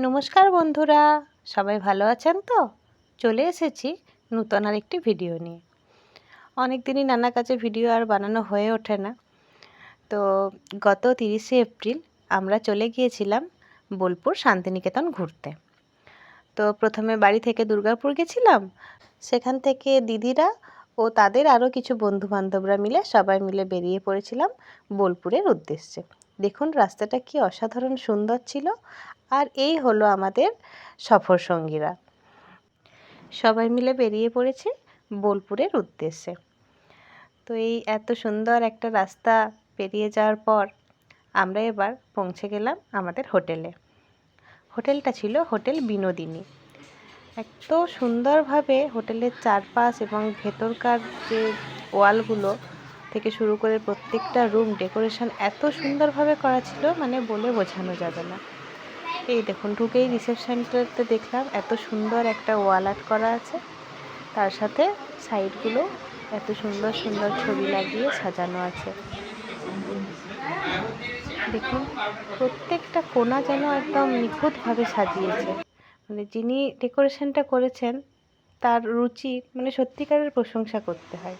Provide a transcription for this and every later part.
নমস্কার বন্ধুরা, সবাই ভালো আছেন তো? চলে এসেছি নূতন আর একটি ভিডিও নিয়ে। অনেক দিনই নানা কাজে ভিডিও আর বানানো হয়ে ওঠে না। তো গত 30শে এপ্রিল আমরা চলে গিয়েছিলাম বোলপুর শান্তিনিকেতন ঘুরতে। তো প্রথমে বাড়ি থেকে দুর্গাপুর গেছিলাম, সেখান থেকে দিদিরা ও তাদের আরও কিছু বন্ধুবান্ধবরা মিলে সবাই মিলে বেরিয়ে পড়েছিলাম বোলপুরের উদ্দেশ্যে। দেখুন রাস্তাটা কি অসাধারণ সুন্দর ছিল। আর এই হলো আমাদের সফর সঙ্গীরা, সবাই মিলে বেরিয়ে পড়েছি বোলপুরের উদ্দেশ্যে। তো এই এত সুন্দর একটা রাস্তা পেরিয়ে যাওয়ার পর আমরা এবার পৌঁছে গেলাম আমাদের হোটেলে। হোটেলটা ছিল হোটেল বিনোদিনী। এত সুন্দরভাবে হোটেলের চারপাশ এবং ভেতরকার যে ওয়ালগুলো থেকে শুরু করে প্রত্যেকটা রুম ডেকোরেশন এত সুন্দরভাবে করা ছিল, মানে বলে বোঝানো যাবে না। এই দেখুন ঢুকেই রিসেপশনটাতে দেখলাম এত সুন্দর একটা ওয়াল আর্ট করা আছে, তার সাথে সাইডগুলো এত সুন্দর সুন্দর ছবি লাগিয়ে সাজানো আছে। দেখুন প্রত্যেকটা কোণা যেন একদম নিখুঁতভাবে সাজিয়েছে। মানে যিনি ডেকোরেশনটা করেছেন তার রুচি মানে সত্যিকারের প্রশংসা করতে হয়।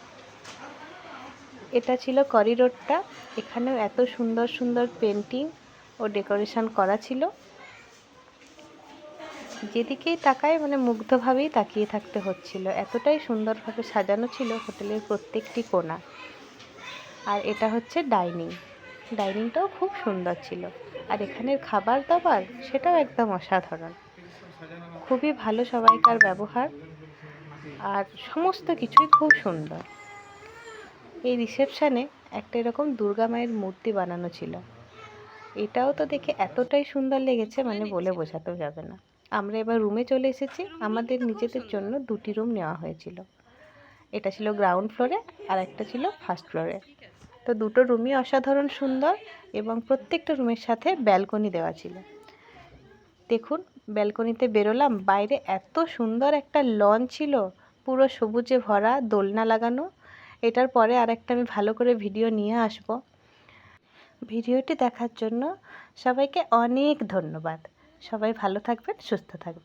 এটা ছিল করিডোরটা, এখানেও এত সুন্দর সুন্দর পেন্টিং ও ডেকোরেশন করা ছিল, যেদিকেই তাকায় মানে মুগ্ধভাবেই তাকিয়ে থাকতে হচ্ছিল, এতটাই সুন্দরভাবে সাজানো ছিল হোটেলের প্রত্যেকটি কোণা। আর এটা হচ্ছে ডাইনিংটাও খুব সুন্দর ছিল। আর এখানের খাবার দাবার সেটাও একদম অসাধারণ, খুবই ভালো সবাইকার ব্যবহার, আর সমস্ত কিছুই খুব সুন্দর। এই রিসেপশানে একটা এরকম দুর্গা মায়ের মূর্তি বানানো ছিল, এটাও তো দেখে এতটাই সুন্দর লেগেছে মানে বলে বোঝাতেও যাবে না। আমরা এবার রুমে চলে এসেছি, আমাদের নিজেদের জন্য দুটি রুম নেওয়া হয়েছিল। এটা ছিল গ্রাউন্ড ফ্লোরে আর একটা ছিল ফার্স্ট ফ্লোরে। তো দুটো রুমই অসাধারণ সুন্দর এবং প্রত্যেকটা রুমের সাথে ব্যালকনি দেওয়া ছিল। দেখুন ব্যালকনিতে বেরোলাম, বাইরে এত সুন্দর একটা লন ছিল, পুরো সবুজে ভরা, দোলনা লাগানো। এটার পরে আর একটা আমি ভালো করে ভিডিও নিয়ে আসব। ভিডিওটি দেখার জন্য সবাইকে অনেক ধন্যবাদ। সবাই ভালো থাকবেন, সুস্থ থাকবেন।